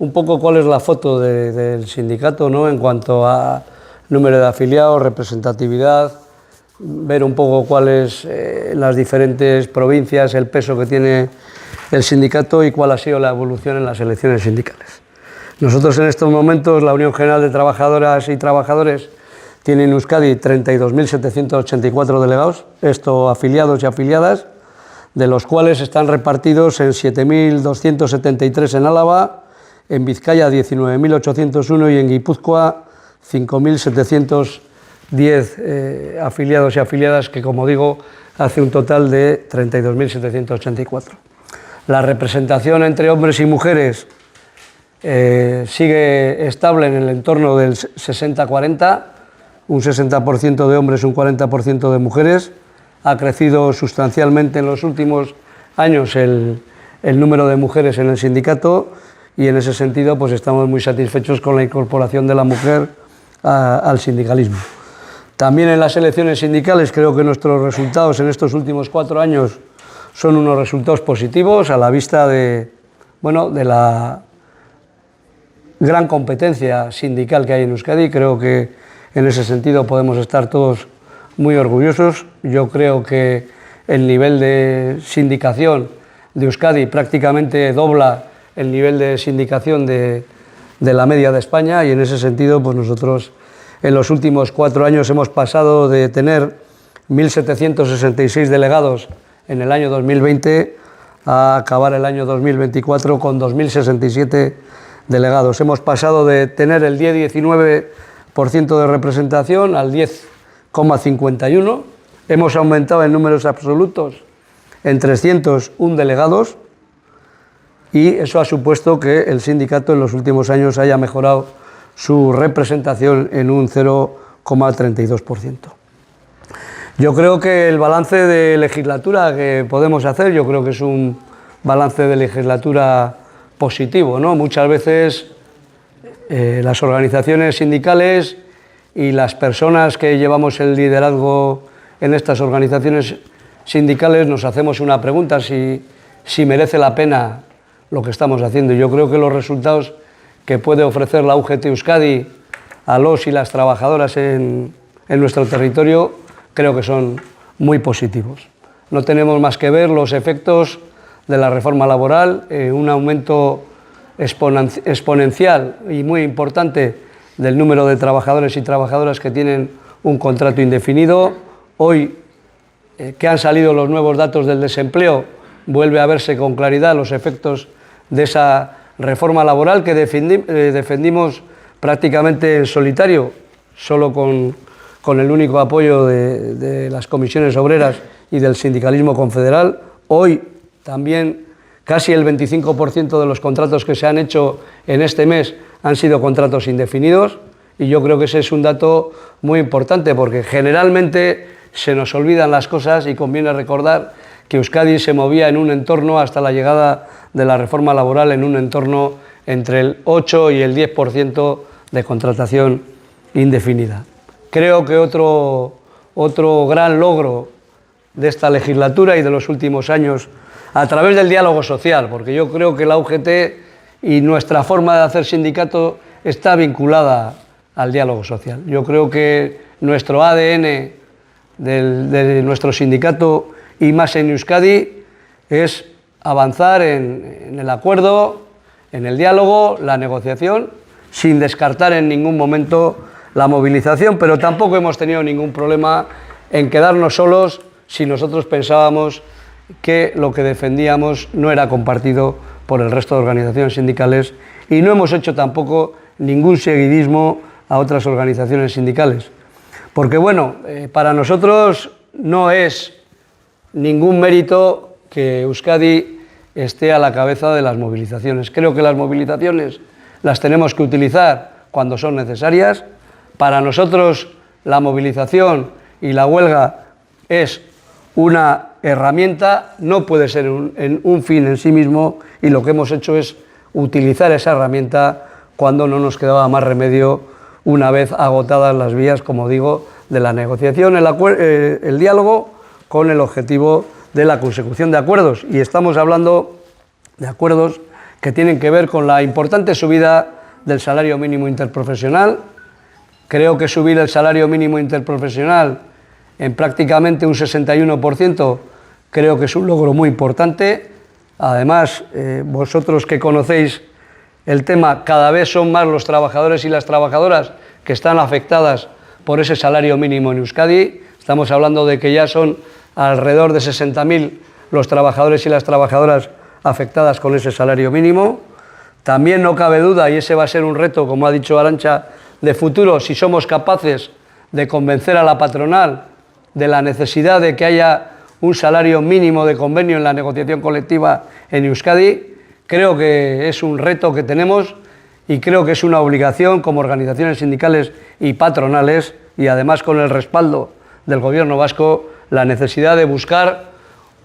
un poco cuál es la foto del sindicato, ¿no?, en cuanto a número de afiliados, representatividad, ver un poco cuál es en las diferentes provincias el peso que tiene el sindicato y cuál ha sido la evolución en las elecciones sindicales. Nosotros en estos momentos, la Unión General de Trabajadoras y Trabajadores tiene en Euskadi 32.784 delegados, esto afiliados y afiliadas, de los cuales están repartidos en 7.273 en Álava, en Vizcaya 19.801 y en Guipúzcoa 5.710 afiliados y afiliadas, que, como digo, hace un total de 32.784. La representación entre hombres y mujeres sigue estable en el entorno del 60-40, un 60% de hombres, un 40% de mujeres. Ha crecido sustancialmente en los últimos años el número de mujeres en el sindicato y en ese sentido pues estamos muy satisfechos con la incorporación de la mujer al sindicalismo. También en las elecciones sindicales creo que nuestros resultados en estos últimos 4 años son unos resultados positivos a la vista de la gran competencia sindical que hay en Euskadi. Creo que en ese sentido podemos estar todos muy orgullosos. Yo creo que el nivel de sindicación de Euskadi prácticamente dobla el nivel de sindicación de la media de España, y en ese sentido pues nosotros en los últimos 4 años hemos pasado de tener 1.766 delegados en el año 2020 a acabar el año 2024 con 2.067 delegados. Hemos pasado de tener el 10-19% de representación al 10,51%. Hemos aumentado en números absolutos en 301 delegados y eso ha supuesto que el sindicato en los últimos años haya mejorado su representación en un 0,32%. Yo creo que el balance de legislatura que podemos hacer, yo creo que es un balance de legislatura positivo, ¿no? Muchas veces las organizaciones sindicales y las personas que llevamos el liderazgo en estas organizaciones sindicales nos hacemos una pregunta, si merece la pena lo que estamos haciendo. Yo creo que los resultados que puede ofrecer la UGT Euskadi a los y las trabajadoras en nuestro territorio creo que son muy positivos. No tenemos más que ver los efectos de la reforma laboral, un aumento exponencial y muy importante del número de trabajadores y trabajadoras que tienen un contrato indefinido. Hoy que han salido los nuevos datos del desempleo, vuelve a verse con claridad los efectos de esa reforma laboral que defendimos prácticamente en solitario, solo con el único apoyo de las comisiones obreras y del sindicalismo confederal. Hoy también casi el 25% de los contratos que se han hecho en este mes han sido contratos indefinidos, y yo creo que ese es un dato muy importante, porque generalmente se nos olvidan las cosas y conviene recordar que Euskadi se movía en un entorno, hasta la llegada de la reforma laboral, en un entorno entre el 8 y el 10% de contratación indefinida. Creo que otro gran logro de esta legislatura y de los últimos años, a través del diálogo social, porque yo creo que la UGT y nuestra forma de hacer sindicato está vinculada al diálogo social. Yo creo que nuestro ADN de nuestro sindicato, y más en Euskadi, es avanzar en el acuerdo, en el diálogo, la negociación, sin descartar en ningún momento la movilización, pero tampoco hemos tenido ningún problema en quedarnos solos si nosotros pensábamos que lo que defendíamos no era compartido por el resto de organizaciones sindicales, y no hemos hecho tampoco ningún seguidismo a otras organizaciones sindicales, porque para nosotros no es ningún mérito que Euskadi esté a la cabeza de las movilizaciones. Creo que las movilizaciones las tenemos que utilizar cuando son necesarias. Para nosotros la movilización y la huelga es una herramienta, no puede ser un fin en sí mismo, y lo que hemos hecho es utilizar esa herramienta cuando no nos quedaba más remedio, una vez agotadas las vías, como digo, de la negociación, el diálogo, con el objetivo de la consecución de acuerdos. Y estamos hablando de acuerdos que tienen que ver con la importante subida del salario mínimo interprofesional. Creo que subir el salario mínimo interprofesional en prácticamente un 61%, creo que es un logro muy importante. Además, vosotros que conocéis el tema, cada vez son más los trabajadores y las trabajadoras que están afectadas por ese salario mínimo en Euskadi. Estamos hablando de que ya son alrededor de 60.000 los trabajadores y las trabajadoras afectadas con ese salario mínimo. También no cabe duda, y ese va a ser un reto, como ha dicho Arantxa, de futuro, si somos capaces de convencer a la patronal de la necesidad de que haya un salario mínimo de convenio en la negociación colectiva en Euskadi. Creo que es un reto que tenemos y creo que es una obligación como organizaciones sindicales y patronales, y además con el respaldo del Gobierno vasco, la necesidad de buscar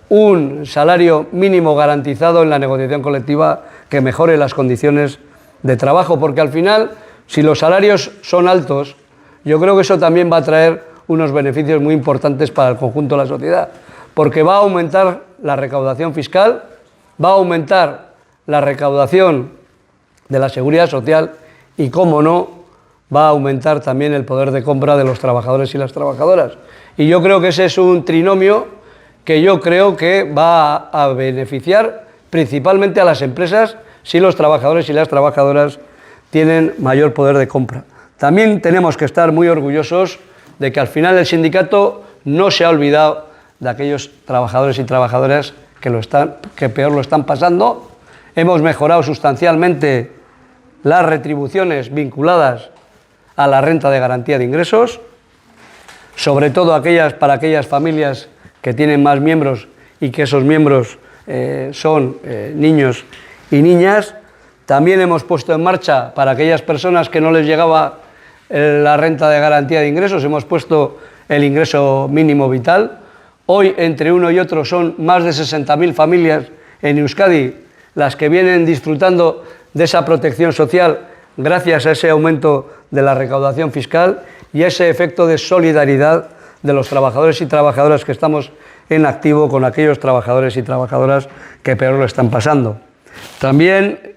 un salario mínimo garantizado en la negociación colectiva que mejore las condiciones de trabajo, porque al final, si los salarios son altos, yo creo que eso también va a traer unos beneficios muy importantes para el conjunto de la sociedad, porque va a aumentar la recaudación fiscal, va a aumentar la recaudación de la seguridad social y, cómo no, va a aumentar también el poder de compra de los trabajadores y las trabajadoras. Y yo creo que ese es un trinomio que yo creo que va a beneficiar principalmente a las empresas si los trabajadores y las trabajadoras tienen mayor poder de compra. También tenemos que estar muy orgullosos de que al final el sindicato no se ha olvidado de aquellos trabajadores y trabajadoras que peor lo están pasando. Hemos mejorado sustancialmente las retribuciones vinculadas a la renta de garantía de ingresos, sobre todo para aquellas familias que tienen más miembros y que esos miembros son niños y niñas. También hemos puesto en marcha, para aquellas personas que no les llegaba la renta de garantía de ingresos, hemos puesto el ingreso mínimo vital. Hoy, entre uno y otro, son más de 60.000 familias en Euskadi las que vienen disfrutando de esa protección social gracias a ese aumento de la recaudación fiscal y a ese efecto de solidaridad de los trabajadores y trabajadoras que estamos en activo con aquellos trabajadores y trabajadoras que peor lo están pasando. También,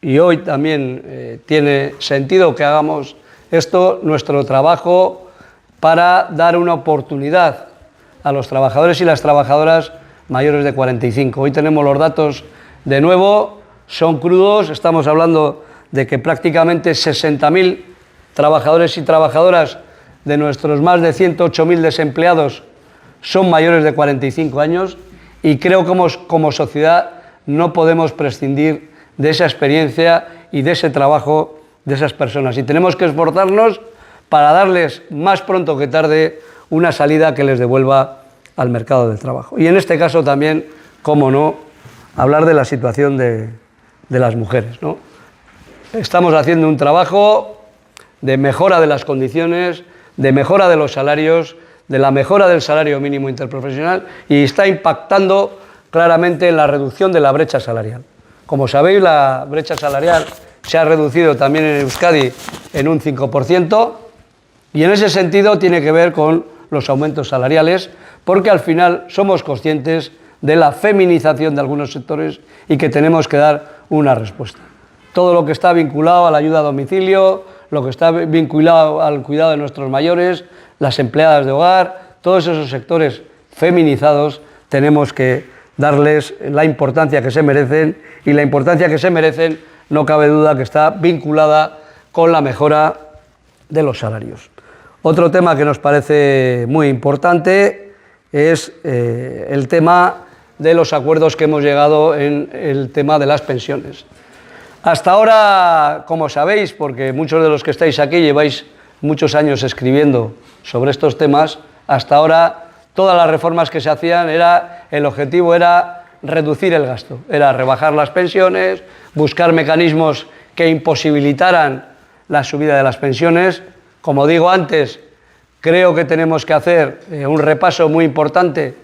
y hoy también tiene sentido que hagamos esto, nuestro trabajo para dar una oportunidad a los trabajadores y las trabajadoras mayores de 45. Hoy tenemos los datos de nuevo, son crudos, estamos hablando de que prácticamente 60.000 trabajadores y trabajadoras de nuestros más de 108.000 desempleados son mayores de 45 años y creo que como sociedad no podemos prescindir de esa experiencia y de ese trabajo de esas personas. Y tenemos que esforzarnos para darles más pronto que tarde una salida que les devuelva al mercado del trabajo. Y en este caso también, cómo no, hablar de la situación de las mujeres, ¿no? Estamos haciendo un trabajo de mejora de las condiciones, de mejora de los salarios, de la mejora del salario mínimo interprofesional y está impactando claramente en la reducción de la brecha salarial. Como sabéis, la brecha salarial se ha reducido también en Euskadi en un 5% y en ese sentido tiene que ver con los aumentos salariales, porque al final somos conscientes de la feminización de algunos sectores y que tenemos que dar una respuesta. Todo lo que está vinculado a la ayuda a domicilio, lo que está vinculado al cuidado de nuestros mayores, las empleadas de hogar, todos esos sectores feminizados tenemos que darles la importancia que se merecen, y la importancia que se merecen no cabe duda que está vinculada con la mejora de los salarios. Otro tema que nos parece muy importante es el tema de los acuerdos que hemos llegado en el tema de las pensiones. Hasta ahora, como sabéis, porque muchos de los que estáis aquí lleváis muchos años escribiendo sobre estos temas, hasta ahora todas las reformas que se hacían, el objetivo era reducir el gasto, era rebajar las pensiones, buscar mecanismos que imposibilitaran la subida de las pensiones. Como digo antes, creo que tenemos que hacer un repaso muy importante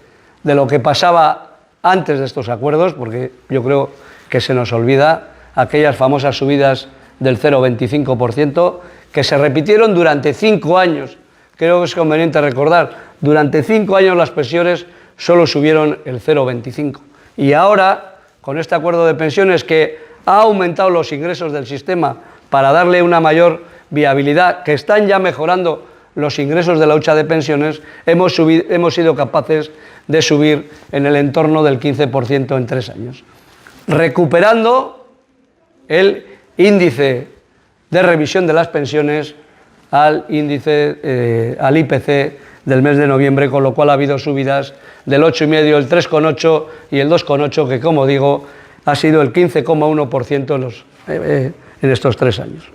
de lo que pasaba antes de estos acuerdos, porque yo creo que se nos olvida aquellas famosas subidas del 0,25% que se repitieron durante 5 años. Creo que es conveniente recordar, durante 5 años las pensiones solo subieron el 0,25%. Y ahora, con este acuerdo de pensiones que ha aumentado los ingresos del sistema para darle una mayor viabilidad, que están ya mejorando los ingresos de la hucha de pensiones, hemos sido capaces de subir en el entorno del 15% en 3 años, recuperando el índice de revisión de las pensiones al índice, al IPC del mes de noviembre, con lo cual ha habido subidas del 8,5, el 3,8 y el 2,8, que como digo, ha sido el 15,1% en estos 3 años.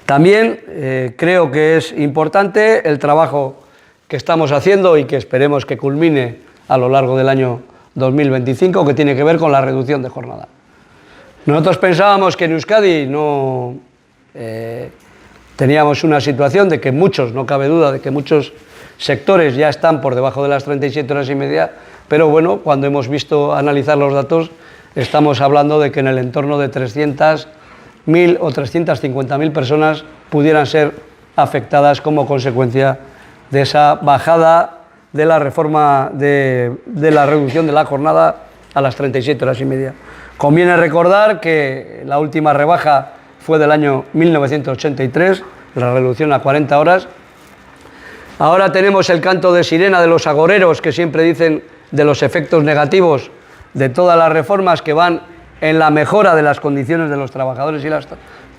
También creo que es importante el trabajo que estamos haciendo y que esperemos que culmine a lo largo del año 2025, que tiene que ver con la reducción de jornada. Nosotros pensábamos que en Euskadi no teníamos una situación de que muchos, no cabe duda, de que muchos sectores ya están por debajo de las 37 horas y media, pero bueno, cuando hemos visto analizar los datos, estamos hablando de que en el entorno de 300.000 o 350.000 personas pudieran ser afectadas como consecuencia de esa bajada de la reforma de la reducción de la jornada a las 37 horas y media. Conviene recordar que la última rebaja fue del año 1983, la reducción a 40 horas. Ahora tenemos el canto de sirena de los agoreros que siempre dicen de los efectos negativos de todas las reformas que van en la mejora de las condiciones de los trabajadores y las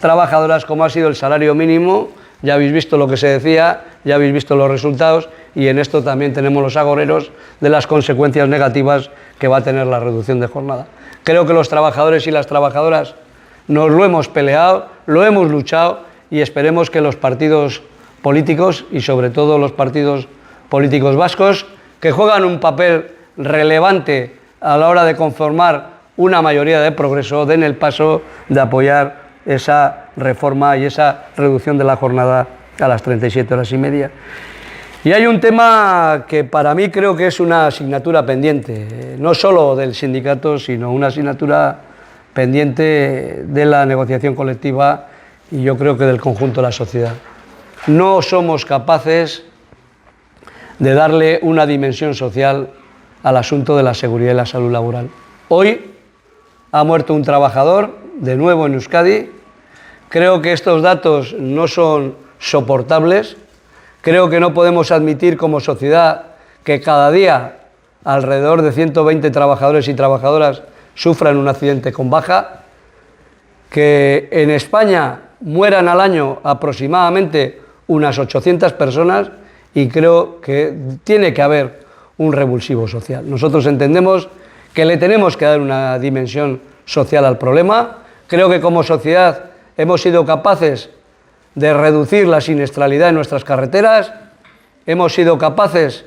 trabajadoras, como ha sido el salario mínimo. Ya habéis visto lo que se decía, ya habéis visto los resultados, y en esto también tenemos los agoreros de las consecuencias negativas que va a tener la reducción de jornada. Creo que los trabajadores y las trabajadoras nos lo hemos peleado, lo hemos luchado, y esperemos que los partidos políticos, y sobre todo los partidos políticos vascos, que juegan un papel relevante a la hora de conformar una mayoría de progreso, den el paso de apoyar esa reforma y esa reducción de la jornada a las 37 horas y media. Y hay un tema que para mí creo que es una asignatura pendiente, no solo del sindicato, sino una asignatura pendiente de la negociación colectiva y yo creo que del conjunto de la sociedad. No somos capaces de darle una dimensión social al asunto de la seguridad y la salud laboral. Hoy ha muerto un trabajador, de nuevo en Euskadi. Creo que estos datos no son soportables. Creo que no podemos admitir como sociedad que cada día alrededor de 120 trabajadores y trabajadoras sufran un accidente con baja, que en España mueran al año aproximadamente unas 800 personas, y creo que tiene que haber un revulsivo social. Nosotros entendemos que le tenemos que dar una dimensión social al problema. Creo que como sociedad hemos sido capaces de reducir la siniestralidad en nuestras carreteras, hemos sido capaces,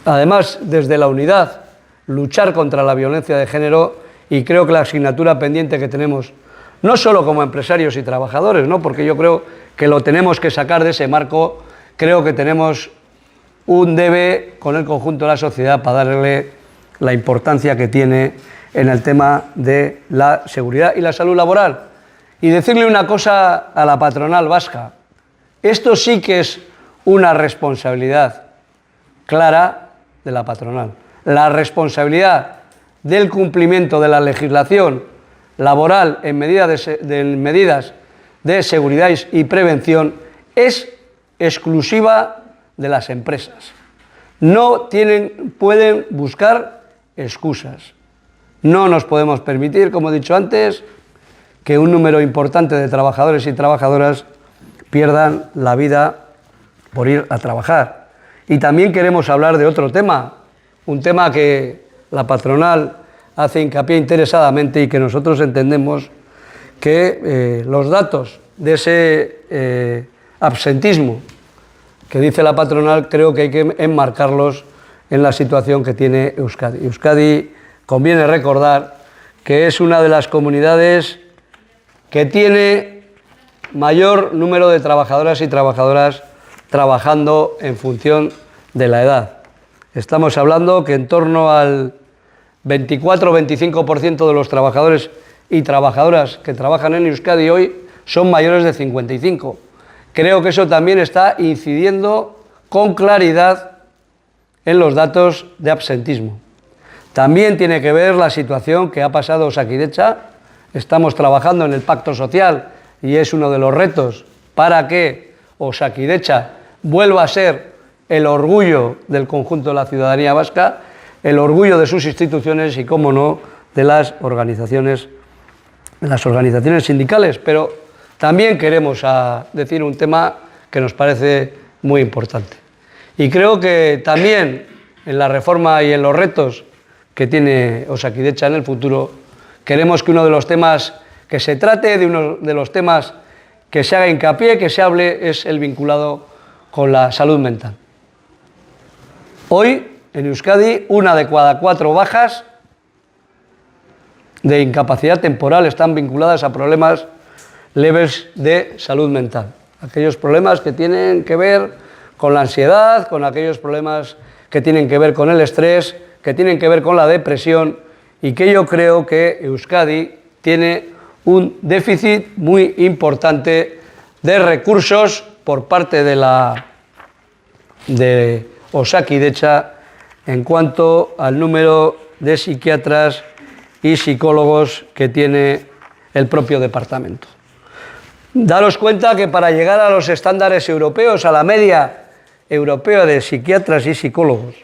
además desde la unidad, luchar contra la violencia de género, y creo que la asignatura pendiente que tenemos, no solo como empresarios y trabajadores, ¿no?, porque yo creo que lo tenemos que sacar de ese marco, creo que tenemos un debe con el conjunto de la sociedad para darle la importancia que tiene en el tema de la seguridad y la salud laboral. Y decirle una cosa a la patronal vasca: esto sí que es una responsabilidad clara de la patronal. La responsabilidad del cumplimiento de la legislación laboral en medidas de seguridad y prevención es exclusiva de las empresas. No pueden buscar excusas. No nos podemos permitir, como he dicho antes, que un número importante de trabajadores y trabajadoras pierdan la vida por ir a trabajar. Y también queremos hablar de otro tema, un tema que la patronal hace hincapié interesadamente y que nosotros entendemos que los datos de ese absentismo que dice la patronal, creo que hay que enmarcarlos en la situación que tiene Euskadi. Euskadi, conviene recordar que es una de las comunidades que tiene mayor número de trabajadoras y trabajadoras trabajando en función de la edad. Estamos hablando que en torno al 24-25% de los trabajadores y trabajadoras que trabajan en Euskadi hoy son mayores de 55. Creo que eso también está incidiendo con claridad en los datos de absentismo. También tiene que ver la situación que ha pasado Osakidetza. Estamos trabajando en el pacto social y es uno de los retos para que Osakidetza vuelva a ser el orgullo del conjunto de la ciudadanía vasca, el orgullo de sus instituciones y, cómo no, de las organizaciones sindicales. Pero también queremos decir un tema que nos parece muy importante. Y creo que también en la reforma y en los retos que tiene Osakidetza en el futuro, queremos que uno de los temas que se trate, de uno de los temas que se haga hincapié, que se hable, es el vinculado con la salud mental. Hoy, en Euskadi, 1 de cada 4 bajas de incapacidad temporal están vinculadas a problemas leves de salud mental. Aquellos problemas que tienen que ver con la ansiedad, con aquellos problemas que tienen que ver con el estrés, que tienen que ver con la depresión, y que yo creo que Euskadi tiene un déficit muy importante de recursos por parte de Osakidetza en cuanto al número de psiquiatras y psicólogos que tiene el propio departamento. Daros cuenta que para llegar a los estándares europeos, a la media europea de psiquiatras y psicólogos,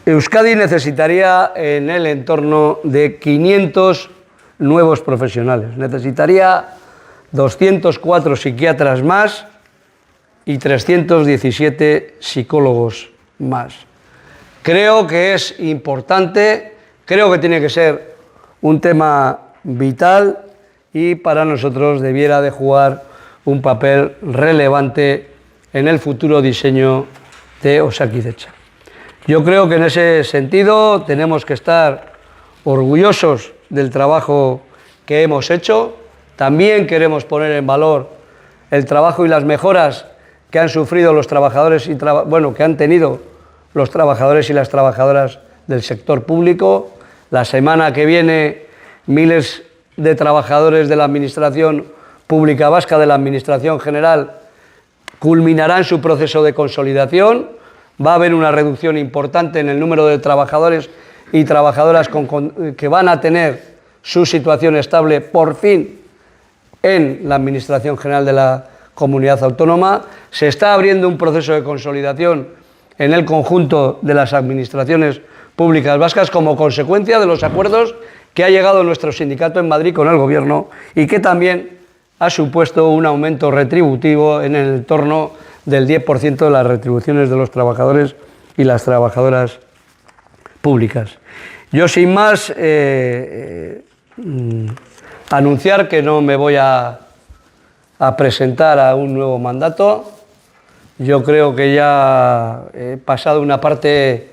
Euskadi necesitaría en el entorno de 500 nuevos profesionales. Necesitaría 204 psiquiatras más y 317 psicólogos más. Creo que es importante, creo que tiene que ser un tema vital y para nosotros debiera de jugar un papel relevante en el futuro diseño de Osakidetza. Yo creo que en ese sentido tenemos que estar orgullosos del trabajo que hemos hecho. También queremos poner en valor el trabajo y las mejoras que han sufrido los trabajadores que han tenido los trabajadores y las trabajadoras del sector público. La semana que viene, miles de trabajadores de la Administración Pública Vasca, de la Administración General, culminarán su proceso de consolidación. Va a haber una reducción importante en el número de trabajadores y trabajadoras que van a tener su situación estable por fin en la Administración General de la Comunidad Autónoma. Se está abriendo un proceso de consolidación en el conjunto de las administraciones públicas vascas como consecuencia de los acuerdos que ha llegado nuestro sindicato en Madrid con el Gobierno y que también ha supuesto un aumento retributivo en el entorno del 10% de las retribuciones de los trabajadores y las trabajadoras públicas. Yo, sin más, anunciar que no me voy a presentar a un nuevo mandato. Yo creo que ya he pasado una parte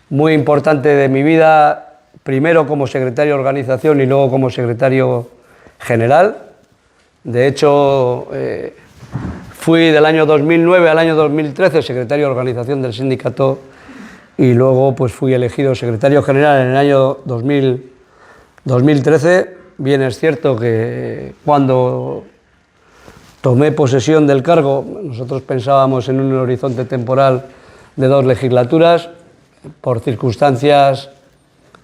muy importante de mi vida, primero como secretario de organización y luego como secretario general. De hecho, fui del año 2009 al año 2013 secretario de organización del sindicato y luego pues fui elegido secretario general en el año 2013. Bien es cierto que cuando tomé posesión del cargo nosotros pensábamos en un horizonte temporal de 2 legislaturas. Por circunstancias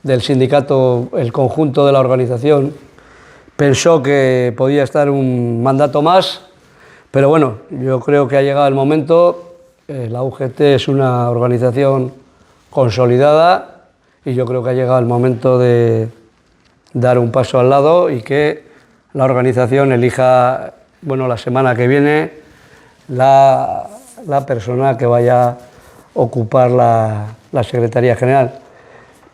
del sindicato, el conjunto de la organización pensó que podía estar un mandato más. Pero bueno, yo creo que ha llegado el momento. La UGT es una organización consolidada y yo creo que ha llegado el momento de dar un paso al lado y que la organización elija, la semana que viene, la persona que vaya a ocupar la Secretaría General.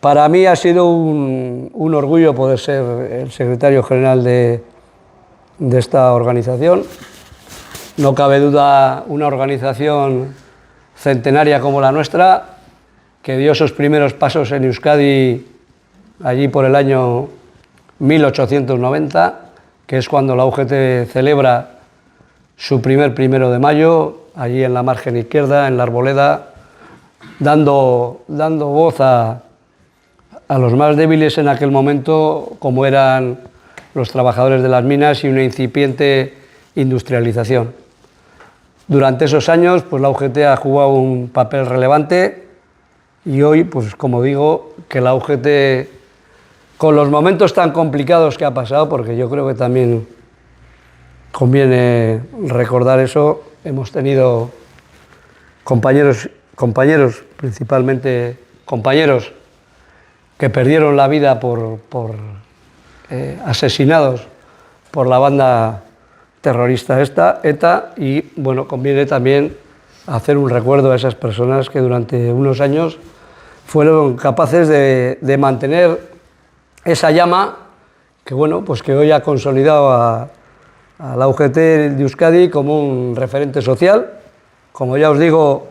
Para mí ha sido un orgullo poder ser el secretario general de esta organización. No cabe duda, una organización centenaria como la nuestra, que dio sus primeros pasos en Euskadi allí por el año 1890, que es cuando la UGT celebra su primer 1 de mayo, allí en la margen izquierda, en la Arboleda, dando voz a los más débiles en aquel momento, como eran los trabajadores de las minas y una incipiente industrialización. Durante esos años, pues la UGT ha jugado un papel relevante y hoy, pues como digo, que la UGT, con los momentos tan complicados que ha pasado, porque yo creo que también conviene recordar eso, hemos tenido compañeros, principalmente compañeros, que perdieron la vida por asesinados por la banda terrorista ETA, y bueno, conviene también hacer un recuerdo a esas personas que durante unos años fueron capaces de mantener esa llama que, bueno, pues que hoy ha consolidado a la UGT de Euskadi como un referente social, como ya os digo,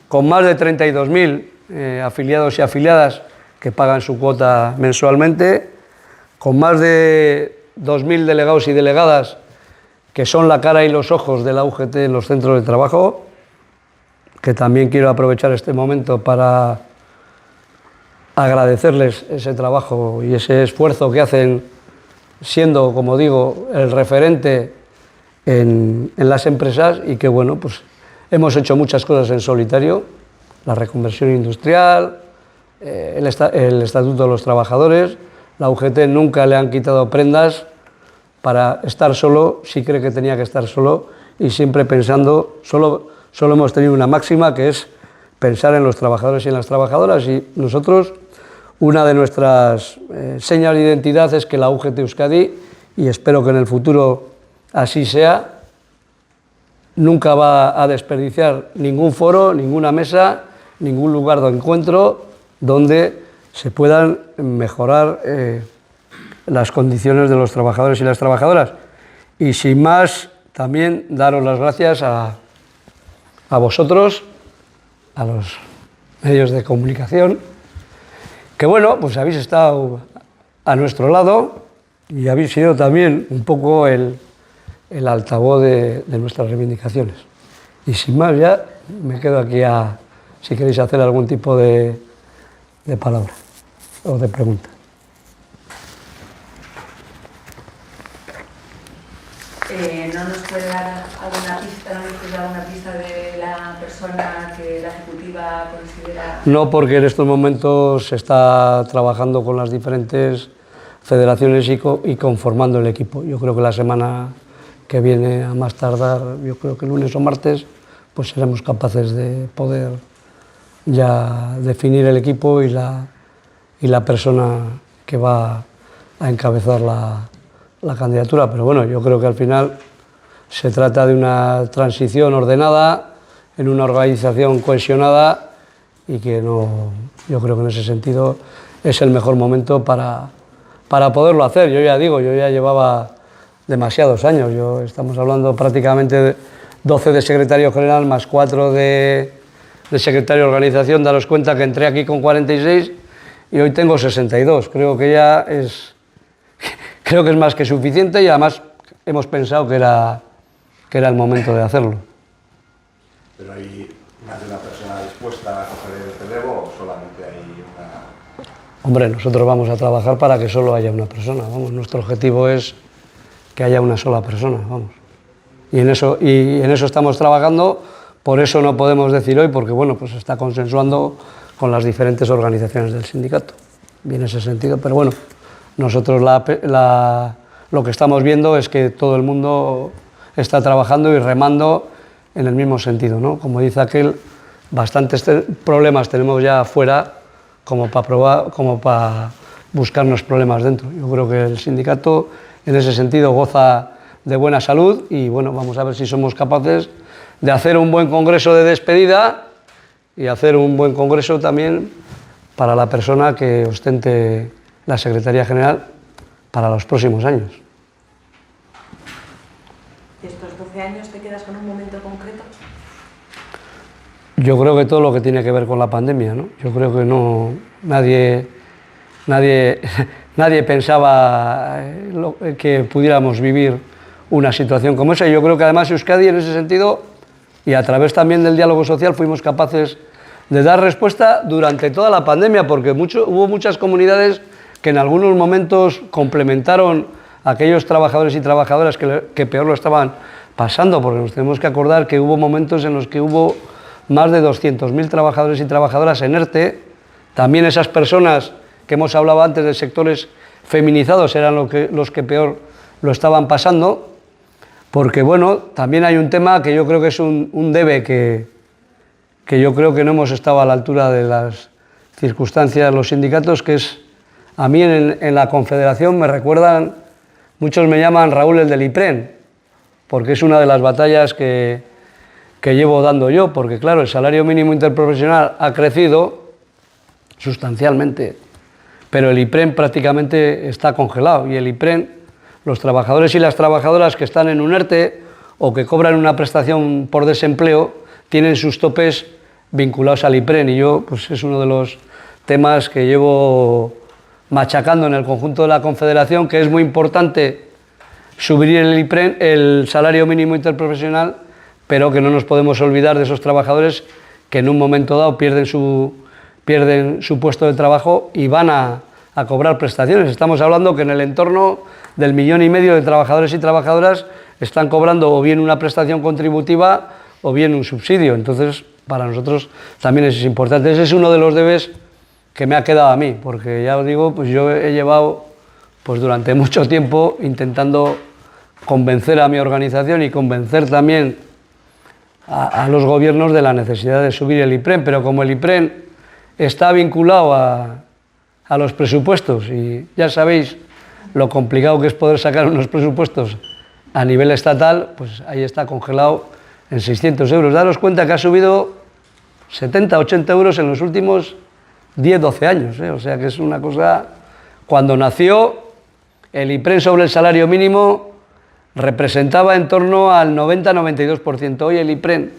con más de 32.000 afiliados y afiliadas que pagan su cuota mensualmente, con más de 2.000 delegados y delegadas que son la cara y los ojos de la UGT en los centros de trabajo, que también quiero aprovechar este momento para agradecerles ese trabajo y ese esfuerzo que hacen, siendo, como digo, el referente en las empresas, y que, bueno, pues hemos hecho muchas cosas en solitario, la reconversión industrial, el Estatuto de los Trabajadores. La UGT nunca le han quitado prendas para estar solo, si cree que tenía que estar solo, y siempre pensando, solo hemos tenido una máxima, que es pensar en los trabajadores y en las trabajadoras, y nosotros, una de nuestras señas de identidad es que la UGT Euskadi, y espero que en el futuro así sea, nunca va a desperdiciar ningún foro, ninguna mesa, ningún lugar de encuentro donde se puedan mejorar las condiciones de los trabajadores y las trabajadoras. Y sin más, también daros las gracias a vosotros, a los medios de comunicación, que, bueno, pues habéis estado a nuestro lado y habéis sido también un poco el altavoz de nuestras reivindicaciones. Y sin más, ya me quedo aquí si queréis hacer algún tipo de palabra o de pregunta. ¿No nos puede dar alguna pista de la persona que la ejecutiva considera? No, porque en estos momentos se está trabajando con las diferentes federaciones y conformando el equipo. Yo creo que la semana que viene, a más tardar, yo creo que lunes o martes, pues seremos capaces de poder ya definir el equipo y la persona que va a encabezar la candidatura. Pero bueno, yo creo que al final se trata de una transición ordenada, en una organización cohesionada, y que yo creo que en ese sentido es el mejor momento para poderlo hacer. Yo ya digo, yo ya llevaba demasiados años, estamos hablando prácticamente de 12 de secretario general más 4 de secretario de organización. Daros cuenta que entré aquí con 46 y hoy tengo 62. Creo que es más que suficiente, y además hemos pensado que era el momento de hacerlo. ¿Pero hay más de una persona dispuesta a coger el relevo o solamente hay una...? Hombre, nosotros vamos a trabajar para que solo haya una persona, vamos. Nuestro objetivo es que haya una sola persona, vamos. Y en eso estamos trabajando. Por eso no podemos decir hoy, porque, bueno, pues se está consensuando con las diferentes organizaciones del sindicato, y en ese sentido. Pero bueno, nosotros lo que estamos viendo es que todo el mundo está trabajando y remando en el mismo sentido, ¿no? Como dice aquel, bastantes problemas tenemos ya afuera como para buscarnos problemas dentro. Yo creo que el sindicato en ese sentido goza de buena salud, y bueno, vamos a ver si somos capaces de hacer un buen congreso de despedida y hacer un buen congreso también para la persona que ostente la Secretaría General para los próximos años. ¿De estos 12 años te quedas con un momento concreto? Yo creo que todo lo que tiene que ver con la pandemia, ¿no? Yo creo que nadie pensaba que pudiéramos vivir una situación como esa. Y yo creo que además Euskadi, en ese sentido, y a través también del diálogo social, fuimos capaces de dar respuesta durante toda la pandemia, porque hubo muchas comunidades que en algunos momentos complementaron a aquellos trabajadores y trabajadoras que peor lo estaban pasando, porque nos tenemos que acordar que hubo momentos en los que hubo más de 200.000 trabajadores y trabajadoras en ERTE, También esas personas que hemos hablado antes de sectores feminizados eran los que peor lo estaban pasando, porque bueno, también hay un tema que yo creo que es un debe que yo creo que no hemos estado a la altura de las circunstancias los sindicatos, que es, a mí en la Confederación me recuerdan, muchos me llaman Raúl el del IPREN, porque es una de las batallas que llevo dando yo, porque claro, el salario mínimo interprofesional ha crecido sustancialmente, pero el IPREN prácticamente está congelado, y el IPREN, los trabajadores y las trabajadoras que están en un ERTE o que cobran una prestación por desempleo tienen sus topes vinculados al IPREN, y yo pues es uno de los temas que llevo machacando en el conjunto de la Confederación, que es muy importante subir el IPREN, el salario mínimo interprofesional, pero que no nos podemos olvidar de esos trabajadores que en un momento dado pierden su puesto de trabajo y van a cobrar prestaciones. Estamos hablando que en el entorno del 1,5 millones de trabajadores y trabajadoras están cobrando o bien una prestación contributiva o bien un subsidio. Entonces, para nosotros también es importante. Ese es uno de los debes que me ha quedado a mí, porque ya os digo, pues yo he llevado pues durante mucho tiempo intentando convencer a mi organización y convencer también a los gobiernos de la necesidad de subir el IPREN, pero como el IPREN está vinculado a los presupuestos, y ya sabéis lo complicado que es poder sacar unos presupuestos a nivel estatal, pues ahí está congelado en 600 euros. Daros cuenta que ha subido 70, 80 euros en los últimos 10, 12 años, o sea que es una cosa. Cuando nació, el IPREN sobre el salario mínimo representaba en torno al 90-92%. Hoy el IPREN,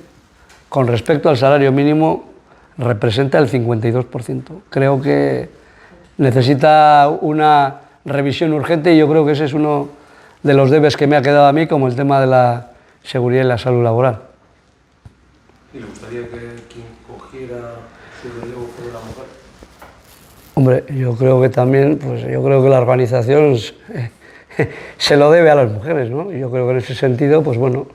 con respecto al salario mínimo, representa el 52%. Creo que necesita una revisión urgente, y yo creo que ese es uno de los debes que me ha quedado a mí, como el tema de la seguridad y la salud laboral. ¿Y le gustaría que quien cogiera su relevo fuera la mujer? Hombre, yo creo que también, pues yo creo que la organización se lo debe a las mujeres, ¿no? Y yo creo que en ese sentido, pues bueno,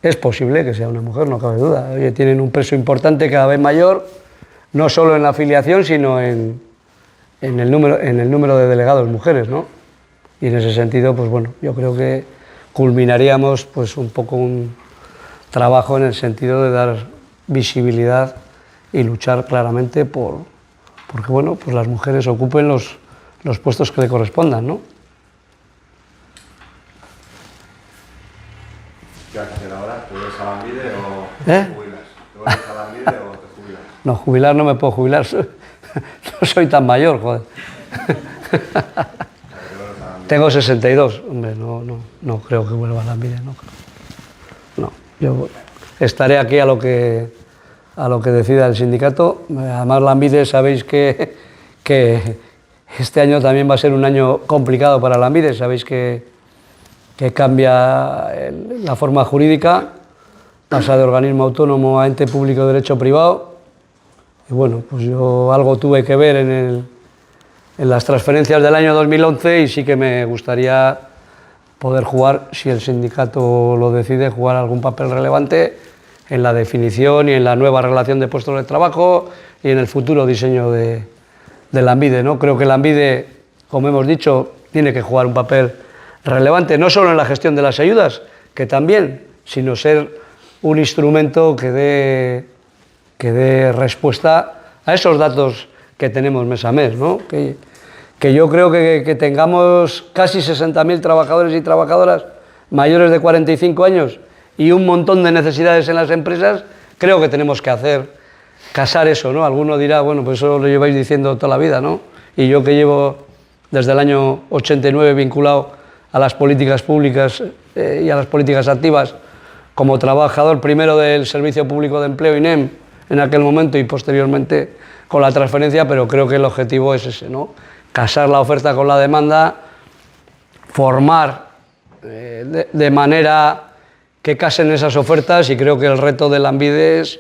es posible que sea una mujer, no cabe duda. Oye, tienen un peso importante cada vez mayor, no solo en la afiliación, sino en el número de delegados mujeres, ¿no? Y en ese sentido, pues bueno, yo creo que culminaríamos pues un poco un trabajo en el sentido de dar visibilidad y luchar claramente porque bueno, pues las mujeres ocupen los puestos que le correspondan, ¿no? ¿Qué vas a hacer ahora? ¿Te vuelves a Lanbide o ¿Eh? te jubilas? ¿Te vuelves a Lanbide o te jubilas? No, jubilar no me puedo jubilar, no soy tan mayor, joder. Tengo 62, hombre, no creo que vuelva a Lanbide, no creo. No, yo estaré aquí a lo que decida el sindicato. Además, Lanbide, sabéis que este año también va a ser un año complicado para Lanbide, sabéis que cambia la forma jurídica, pasa de organismo autónomo a ente público de derecho privado, y bueno, pues yo algo tuve que ver en las transferencias del año 2011, y sí que me gustaría poder jugar, si el sindicato lo decide, jugar algún papel relevante en la definición y en la nueva relación de puestos de trabajo y en el futuro diseño de Lanbide, ¿no? Creo que Lanbide, como hemos dicho, tiene que jugar un papel relevante, no solo en la gestión de las ayudas, que también, sino ser un instrumento que dé respuesta a esos datos que tenemos mes a mes, ¿no? Que yo creo que tengamos casi 60.000 trabajadores y trabajadoras mayores de 45 años y un montón de necesidades en las empresas, creo que tenemos que casar eso, ¿no? Alguno dirá, bueno, pues eso lo lleváis diciendo toda la vida, ¿no? Y yo que llevo desde el año 89 vinculado a las políticas públicas y a las políticas activas como trabajador primero del Servicio Público de Empleo, INEM, en aquel momento, y posteriormente con la transferencia, pero creo que el objetivo es ese, ¿no? Casar la oferta con la demanda, formar de manera que casen esas ofertas, y creo que el reto de Lanbide es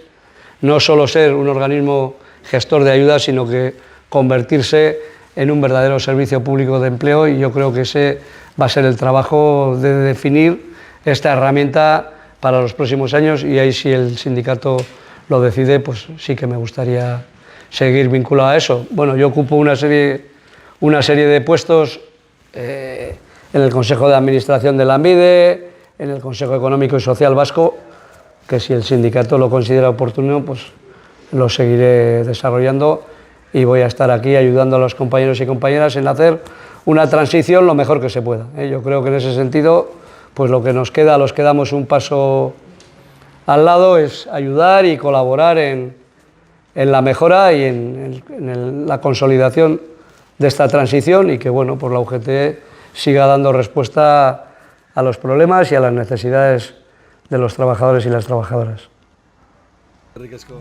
no solo ser un organismo gestor de ayudas, sino que convertirse en un verdadero servicio público de empleo, y yo creo que ese va a ser el trabajo de definir esta herramienta para los próximos años, y ahí si el sindicato lo decide, pues sí que me gustaría seguir vinculado a eso. Bueno, yo ocupo una serie de puestos en el Consejo de Administración de Lanbide, en el Consejo Económico y Social Vasco, que si el sindicato lo considera oportuno, pues lo seguiré desarrollando y voy a estar aquí ayudando a los compañeros y compañeras en hacer una transición lo mejor que se pueda. Yo creo que en ese sentido, pues lo que nos queda, los que damos un paso al lado, es ayudar y colaborar en la mejora y en la consolidación de esta transición y que, bueno, pues la UGT siga dando respuesta a los problemas y a las necesidades de los trabajadores y las trabajadoras. Eskerrik asko.